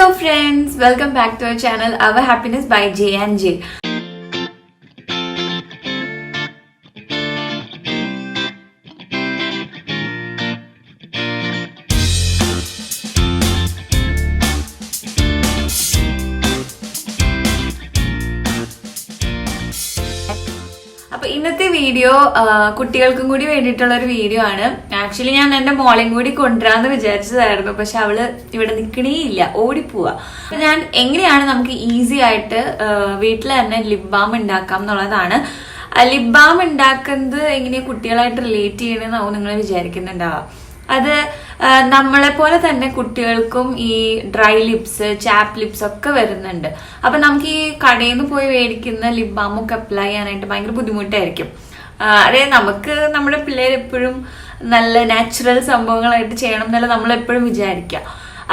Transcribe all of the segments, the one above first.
Hello friends, welcome back to our channel Our Happiness by J and J. അപ്പോൾ ഇന്നത്തെ video കുട്ടികൾക്കും കൂടി വേണ്ടിയിട്ടുള്ള ഒരു വീഡിയോ ആണ്. ആക്ച്വലി ഞാൻ എൻ്റെ മോളെയും കൂടി കൊണ്ടുവരാന്ന് വിചാരിച്ചതായിരുന്നു, പക്ഷെ അവള് ഇവിടെ നിൽക്കണേ ഇല്ല, ഓടിപ്പോവാ. ഞാൻ എങ്ങനെയാണ് നമുക്ക് ഈസി ആയിട്ട് വീട്ടിൽ തന്നെ ലിപ് ബാം ഉണ്ടാക്കാം എന്നുള്ളതാണ്. ലിപ് ബാം ഉണ്ടാക്കുന്നത് എങ്ങനെയാ കുട്ടികളായിട്ട് റിലേറ്റ് ചെയ്യണമെന്നാവും നിങ്ങൾ വിചാരിക്കുന്നുണ്ടാവാം. അത് നമ്മളെ പോലെ തന്നെ കുട്ടികൾക്കും ഈ ഡ്രൈ ലിപ്സ്, ചാപ്പ് ലിപ്സ് ഒക്കെ വരുന്നുണ്ട്. അപ്പൊ നമുക്ക് ഈ കടയിൽ നിന്ന് പോയി മേടിക്കുന്ന ലിപ് ബാമൊക്കെ അപ്ലൈ ചെയ്യാനായിട്ട് ഭയങ്കര ബുദ്ധിമുട്ടായിരിക്കും. അതായത് നമുക്ക് നമ്മുടെ പിള്ളേർ എപ്പോഴും നല്ല നാച്ചുറൽ സംഭവങ്ങളായിട്ട് ചെയ്യണം എന്നല്ല നമ്മൾ എപ്പോഴും വിചാരിക്കുക.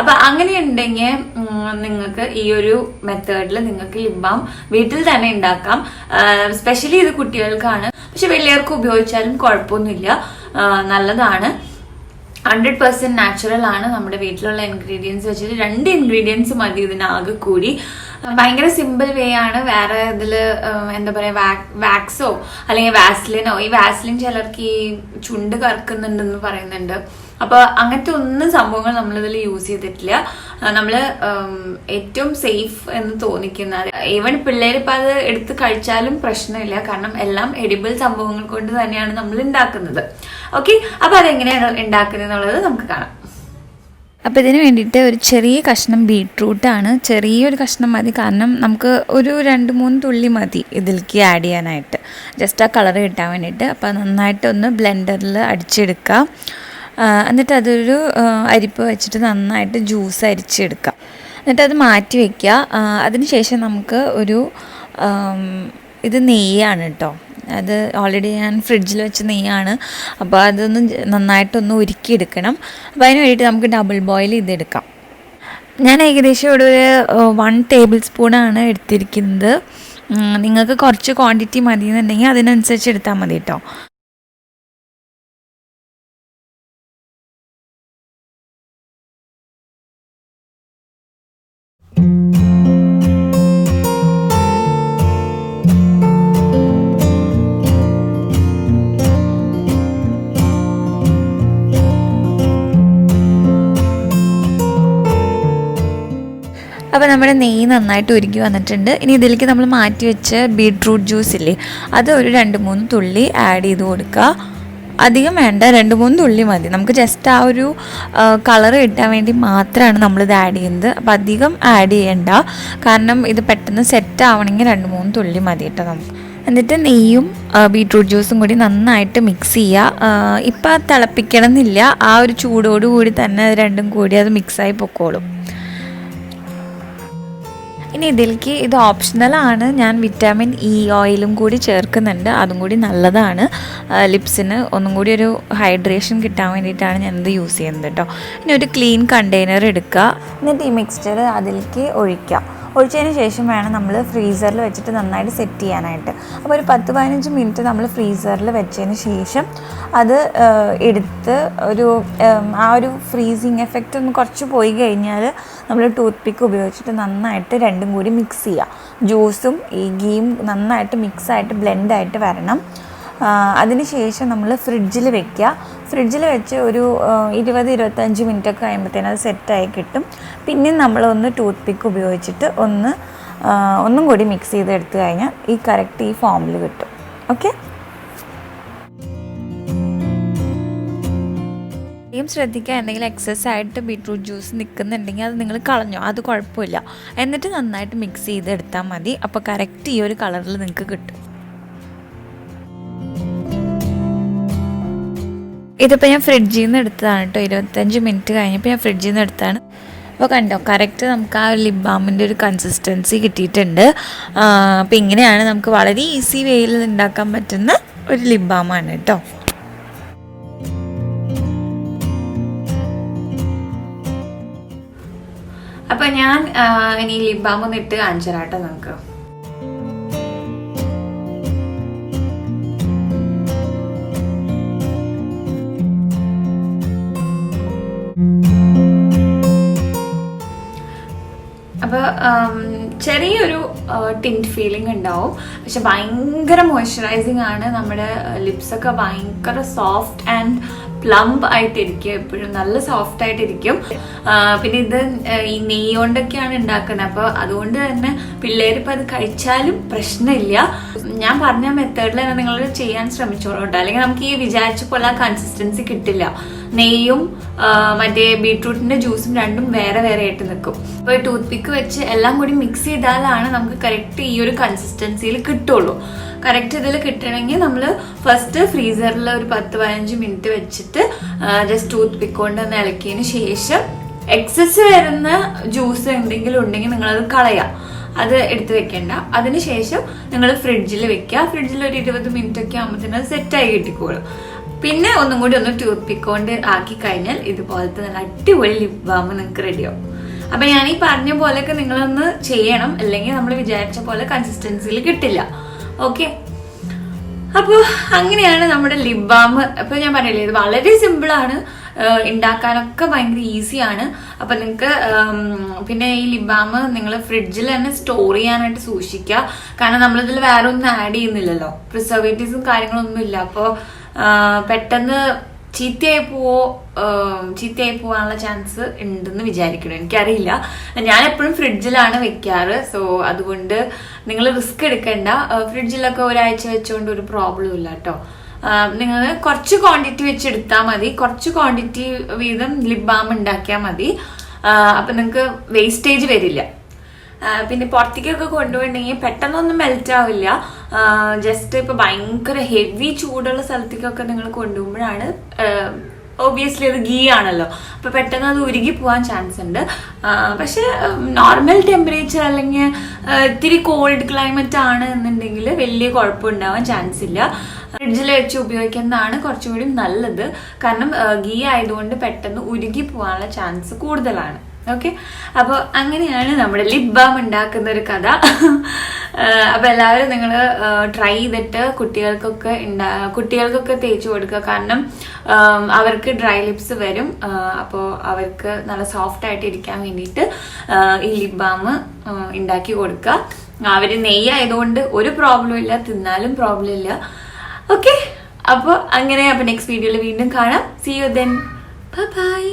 അപ്പൊ അങ്ങനെ ഉണ്ടെങ്കിൽ നിങ്ങൾക്ക് ഈ ഒരു മെത്തേഡിൽ നിങ്ങൾക്ക് ലിപ് ബാം വീട്ടിൽ തന്നെ ഉണ്ടാക്കാം. സ്പെഷ്യലി ഇത് കുട്ടികൾക്കാണ്, പക്ഷെ വലിയവർക്ക് ഉപയോഗിച്ചാലും കുഴപ്പമൊന്നുമില്ല, നല്ലതാണ്. 100% നാച്ചുറൽ ആണ്. നമ്മുടെ വീട്ടിലുള്ള ഇൻഗ്രീഡിയൻസ് വെച്ചിട്ട് 2 ഇൻഗ്രീഡിയൻസ് മതി ഇതിനാകെ കൂടി. ഭയങ്കര സിമ്പിൾ വേ ആണ്. വേറെ ഇതില് എന്താ പറയാ, വാക്സോ അല്ലെങ്കിൽ വാസ്ലിനോ. ഈ വാസ്ലിൻ ചിലർക്ക് ഈ ചുണ്ട് കറക്കുന്നുണ്ടെന്ന് പറയുന്നുണ്ട്. അപ്പൊ അങ്ങനത്തെ ഒന്നും സംഭവങ്ങൾ നമ്മളിതിൽ യൂസ് ചെയ്തിട്ടില്ല. നമ്മള് ഏറ്റവും സേഫ് എന്ന് തോന്നിക്കുന്നത്, ഈവൻ പിള്ളേർ ഇപ്പൊ അത് എടുത്ത് കഴിച്ചാലും പ്രശ്നമില്ല, കാരണം എല്ലാം എഡിബിൾ സംഭവങ്ങൾ കൊണ്ട് തന്നെയാണ് നമ്മൾ ഉണ്ടാക്കുന്നത്. ഓക്കെ, അപ്പൊ അതെങ്ങനെയാണ് ഉണ്ടാക്കുന്നത് എന്നുള്ളത് നമുക്ക് കാണാം. അപ്പോൾ ഇതിന് വേണ്ടിയിട്ട് ഒരു ചെറിയ കഷ്ണം ബീട്രൂട്ടാണ്. ചെറിയൊരു കഷ്ണം മതി, കാരണം നമുക്ക് ഒരു 2-3 തുള്ളി മതി ഇതിലേക്ക് ആഡ് ചെയ്യാനായിട്ട്, ജസ്റ്റ് ആ കളർ കിട്ടാൻ വേണ്ടിയിട്ട്. അപ്പോൾ നന്നായിട്ടൊന്ന് ബ്ലെൻഡറിൽ അടിച്ചെടുക്കുക. എന്നിട്ട് അതൊരു അരിപ്പ് വെച്ചിട്ട് നന്നായിട്ട് ജ്യൂസ് അരിച്ചെടുക്കുക. എന്നിട്ട് അത് മാറ്റി വയ്ക്കുക. അതിന് ശേഷം നമുക്ക് ഒരു ഇത് നെയ്യാണ് കേട്ടോ, അത് ഓൾറെഡി ഞാൻ ഫ്രിഡ്ജിൽ വെച്ച നെയ്യാണ്. അപ്പോൾ അതൊന്ന് നന്നായിട്ടൊന്ന് ഉരുക്കിയെടുക്കണം. അപ്പോൾ അതിന് വേണ്ടിയിട്ട് നമുക്ക് ഡബിൾ ബോയിൽ ചെയ്തെടുക്കാം. ഞാൻ ഏകദേശം ഇവിടെ ഒരു 1 ടേബിൾ സ്പൂണാണ് എടുത്തിരിക്കുന്നത്. നിങ്ങൾക്ക് കുറച്ച് ക്വാണ്ടിറ്റി മതി എന്നുണ്ടെങ്കിൽ അതിനനുസരിച്ച് എടുത്താൽ മതി കേട്ടോ. അപ്പോൾ നമ്മുടെ നെയ്യ് നന്നായിട്ട് ഉരുക്കി വന്നിട്ടുണ്ട്. ഇനി ഇതിലേക്ക് നമ്മൾ മാറ്റി വെച്ച ബീട്രൂട്ട് ജ്യൂസ് ഇല്ലേ, അത് ഒരു 2-3 തുള്ളി ആഡ് ചെയ്ത് കൊടുക്കുക. അധികം വേണ്ട, 2-3 തുള്ളി മതി. നമുക്ക് ജസ്റ്റ് ആ ഒരു കളർ കിട്ടാൻ വേണ്ടി മാത്രമാണ് നമ്മളിത് ആഡ് ചെയ്യുന്നത്. അപ്പോൾ അധികം ആഡ് ചെയ്യണ്ട, കാരണം ഇത് പെട്ടെന്ന് സെറ്റ് ആവണമെങ്കിൽ 2-3 തുള്ളി മതി കേട്ടോ നമുക്ക്. എന്നിട്ട് നെയ്യും ബീട്രൂട്ട് ജ്യൂസും കൂടി നന്നായിട്ട് മിക്സ് ചെയ്യുക. ഇപ്പം തിളപ്പിക്കണം എന്നില്ല, ആ ഒരു ചൂടോടുകൂടി തന്നെ രണ്ടും കൂടി അത് മിക്സായി പൊക്കോളും. ഇനി ഇതിലേക്ക് ഇത് ഓപ്ഷണലാണ്, ഞാൻ വിറ്റാമിൻ ഇ ഓയിലും കൂടി ചേർക്കുന്നുണ്ട്. അതും കൂടി നല്ലതാണ് ലിപ്സിന്, ഒന്നും കൂടി ഒരു ഹൈഡ്രേഷൻ കിട്ടാൻ വേണ്ടിയിട്ടാണ് ഞാനിത് യൂസ് ചെയ്യുന്നത് കേട്ടോ. ഇനി ഒരു ക്ലീൻ കണ്ടെയ്നർ എടുക്കുക. എന്നിട്ട് ഈ മിക്സ്ചർ അതിലേക്ക് ഒഴിക്കുക. ഒഴിച്ചതിന് ശേഷം വേണം നമ്മൾ ഫ്രീസറിൽ വെച്ചിട്ട് നന്നായിട്ട് സെറ്റ് ചെയ്യാനായിട്ട്. അപ്പോൾ ഒരു 10-15 മിനിറ്റ് നമ്മൾ ഫ്രീസറിൽ വെച്ചതിന് ശേഷം അത് എടുത്ത് ആ ഒരു ഫ്രീസിങ് എഫക്റ്റ് ഒന്ന് കുറച്ച് പോയി കഴിഞ്ഞാൽ നമ്മൾ ടൂത്ത് പിക്ക് ഉപയോഗിച്ചിട്ട് നന്നായിട്ട് രണ്ടും കൂടി മിക്സ് ചെയ്യുക. ജ്യൂസും ഈ ഗീയും നന്നായിട്ട് മിക്സായിട്ട് ബ്ലെൻഡായിട്ട് വരണം. അതിന് ശേഷം നമ്മൾ ഫ്രിഡ്ജിൽ വെക്കുക. ഫ്രിഡ്ജിൽ വെച്ച് ഒരു 20-25 മിനിറ്റൊക്കെ കഴിയുമ്പോഴത്തേനും അത് സെറ്റായി കിട്ടും. പിന്നെ നമ്മളൊന്ന് ടൂത്ത് പിക്ക് ഉപയോഗിച്ചിട്ട് ഒന്നും കൂടി മിക്സ് ചെയ്ത് എടുത്തു കഴിഞ്ഞാൽ ഈ ഫോമിൽ കിട്ടും. ഓക്കെ, ശ്രദ്ധിക്കുക, എന്തെങ്കിലും എക്സസ് ആയിട്ട് ബീട്രൂട്ട് ജ്യൂസ് നിൽക്കുന്നുണ്ടെങ്കിൽ അത് നിങ്ങൾ കളഞ്ഞോ, അത് കുഴപ്പമില്ല. എന്നിട്ട് നന്നായിട്ട് മിക്സ് ചെയ്ത് എടുത്താൽ മതി. അപ്പോൾ കറക്റ്റ് ഈ ഒരു കളറിൽ നിങ്ങൾക്ക് കിട്ടും. ഇതിപ്പോൾ ഞാൻ ഫ്രിഡ്ജിൽ നിന്ന് എടുത്തതാണ് കേട്ടോ. 25 മിനിറ്റ് കഴിഞ്ഞപ്പോൾ ഞാൻ ഫ്രിഡ്ജിൽ നിന്ന് എടുത്തതാണ്. അപ്പോൾ കണ്ടോ, കറക്റ്റ് നമുക്ക് ആ ലിപ് ബാമിൻ്റെ ഒരു കൺസിസ്റ്റൻസി കിട്ടിയിട്ടുണ്ട്. അപ്പോൾ ഇങ്ങനെയാണ് നമുക്ക് വളരെ ഈസി വേയിൽ ഉണ്ടാക്കാൻ പറ്റുന്ന ഒരു ലിപ് ബാമാണ് കേട്ടോ. അപ്പം ഞാൻ ഇനി ലിപ് ബാം ഒന്ന് ഇട്ട് കാണിച്ചു തരാം കേട്ടോ നമുക്ക്. ചെറിയൊരു ടിൻറ്റ് ഫീലിംഗ് ഉണ്ടാവും. പക്ഷെ ഭയങ്കര മോയ്സ്ചറൈസിങ് ആണ്. നമ്മുടെ ലിപ്സൊക്കെ ഭയങ്കര സോഫ്റ്റ് ആൻഡ് പ്ലംപ് ആയിട്ടിരിക്കും, എപ്പോഴും നല്ല സോഫ്റ്റ് ആയിട്ടിരിക്കും. പിന്നെ ഇത് ഈ നെയ്യ് കൊണ്ടൊക്കെയാണ് ഉണ്ടാക്കുന്നത്. അപ്പോൾ അതുകൊണ്ട് തന്നെ പിള്ളേരിപ്പോൾ അത് കഴിച്ചാലും പ്രശ്നമില്ല. ഞാൻ പറഞ്ഞ മെത്തേഡിൽ തന്നെ നിങ്ങൾ ചെയ്യാൻ ശ്രമിച്ചോളൂ കേട്ടോ. അല്ലെങ്കിൽ നമുക്ക് ഈ വിചാരിച്ച പോലെ ആ കൺസിസ്റ്റൻസി കിട്ടില്ല. നെയ്യും മറ്റേ ബീട്രൂട്ടിന്റെ ജ്യൂസും രണ്ടും വേറെ വേറെ ആയിട്ട് നിൽക്കും. അപ്പോൾ ടൂത്ത് പിക്ക് വെച്ച് എല്ലാം കൂടി മിക്സ് ചെയ്താലാണ് നമുക്ക് കറക്റ്റ് ഈ ഒരു കൺസിസ്റ്റൻസിയിൽ കിട്ടുള്ളൂ. കറക്റ്റ് ഇതിൽ കിട്ടണമെങ്കിൽ നമ്മൾ ഫസ്റ്റ് ഫ്രീസറിൽ ഒരു 10-15 മിനിറ്റ് വെച്ചിട്ട് ജസ്റ്റ് ടൂത്ത് പിക്ക് കൊണ്ട് ഒന്ന് ഇളക്കിയതിന് ശേഷം എക്സസ് വരുന്ന ജ്യൂസ് എന്തെങ്കിലും ഉണ്ടെങ്കിൽ നിങ്ങളത് കളയാം, അത് എടുത്ത് വെക്കണ്ട. അതിനുശേഷം നിങ്ങൾ ഫ്രിഡ്ജിൽ വെക്കുക. ഫ്രിഡ്ജിൽ ഒരു 20 മിനിറ്റ് ഒക്കെ ആകുമ്പോഴത്തേനും അത് സെറ്റായി കിട്ടിക്കോളും. പിന്നെ ഒന്നും കൂടി ഒന്ന് ടൂത്ത് പിക്ക് കൊണ്ട് ആക്കി കഴിഞ്ഞാൽ ഇതുപോലത്തെ നല്ല അടിപൊളി ലിപ് ബാം നിങ്ങൾക്ക് റെഡിയാവും. അപ്പൊ ഞാൻ ഈ പറഞ്ഞ പോലെയൊക്കെ നിങ്ങളൊന്ന് ചെയ്യണം, അല്ലെങ്കിൽ നമ്മൾ വിചാരിച്ച പോലെ കൺസിസ്റ്റൻസിയിൽ കിട്ടില്ല. ഓക്കെ, അപ്പോൾ അങ്ങനെയാണ് നമ്മുടെ ലിപ് ബാം. അപ്പൊ ഞാൻ പറയില്ലേ, ഇത് വളരെ സിമ്പിളാണ്, ഉണ്ടാക്കാനൊക്കെ ഭയങ്കര ഈസിയാണ്. അപ്പൊ നിങ്ങൾക്ക് പിന്നെ ഈ ലിപ് ബാം നിങ്ങൾ ഫ്രിഡ്ജിൽ തന്നെ സ്റ്റോർ ചെയ്യാനായിട്ട് സൂക്ഷിക്കുക. കാരണം നമ്മളിതിൽ വേറെ ഒന്നും ആഡ് ചെയ്യുന്നില്ലല്ലോ, പ്രിസർവേറ്റീവ്സും കാര്യങ്ങളൊന്നും ഇല്ല. അപ്പോൾ പെട്ടെന്ന് ചീത്തയായി പോവാനുള്ള ചാൻസ് ഉണ്ടെന്ന് വിചാരിക്കണം, എനിക്കറിയില്ല. ഞാൻ എപ്പോഴും ഫ്രിഡ്ജിലാണ് വെക്കാറ്. സോ അതുകൊണ്ട് നിങ്ങൾ റിസ്ക് എടുക്കണ്ട. ഫ്രിഡ്ജിലൊക്കെ ഒരാഴ്ച വെച്ചുകൊണ്ട് ഒരു പ്രോബ്ലം ഇല്ല കേട്ടോ. നിങ്ങൾ കുറച്ച് ക്വാണ്ടിറ്റി വെച്ചെടുത്താൽ മതി, കുറച്ച് ക്വാണ്ടിറ്റി വീതം ലിപ് ബാം ഉണ്ടാക്കിയാൽ മതി. അപ്പൊ നിങ്ങൾക്ക് വേസ്റ്റേജ് വരില്ല. പിന്നെ പുറത്തേക്കൊക്കെ കൊണ്ടുപോയിട്ടുണ്ടെങ്കിൽ പെട്ടെന്നൊന്നും മെൽറ്റ് ആവില്ല. ജസ്റ്റ് ഇപ്പൊ ഭയങ്കര ഹെവി ചൂടുള്ള സ്ഥലത്തേക്കൊക്കെ നിങ്ങൾ കൊണ്ടുപോകുമ്പോഴാണ്, ഒബിയസ്ലി അത് ഗീ ആണല്ലോ, അപ്പൊ പെട്ടെന്ന് അത് ഉരുകി പോകാൻ ചാൻസ് ഉണ്ട്. പക്ഷെ നോർമൽ ടെമ്പറേച്ചർ അല്ലെങ്കിൽ ഇത്തിരി കോൾഡ് ക്ലൈമറ്റ് ആണ് എന്നുണ്ടെങ്കിൽ വലിയ കുഴപ്പമുണ്ടാവാൻ ചാൻസ് ഇല്ല. ഫ്രിഡ്ജിൽ വെച്ച് ഉപയോഗിക്കുന്നതാണ് കുറച്ചും കൂടി നല്ലത്. കാരണം ഗീ ആയതുകൊണ്ട് പെട്ടെന്ന് ഉരുകി പോകാനുള്ള ചാൻസ് കൂടുതലാണ്. ഓക്കെ, അപ്പോൾ അങ്ങനെയാണ് നമ്മുടെ ലിപ് ബാം ഉണ്ടാക്കുന്ന ഒരു കഥ. അപ്പൊ എല്ലാവരും നിങ്ങൾ ട്രൈ ചെയ്തിട്ട് കുട്ടികൾക്കൊക്കെ തേച്ച് കൊടുക്കുക. കാരണം അവർക്ക് ഡ്രൈ ലിപ്സ് വരും. അപ്പോൾ അവർക്ക് നല്ല സോഫ്റ്റ് ആയിട്ട് ഇരിക്കാൻ വേണ്ടിയിട്ട് ഈ ലിപ് ബാം ഉണ്ടാക്കി കൊടുക്കുക. അവര് നെയ്യായതുകൊണ്ട് ഒരു പ്രോബ്ലം ഇല്ല, തിന്നാലും പ്രോബ്ലം ഇല്ല. ഓക്കെ, അപ്പോൾ അങ്ങനെ. അപ്പൊ നെക്സ്റ്റ് വീഡിയോയിൽ വീണ്ടും കാണാം. See you then, bye by.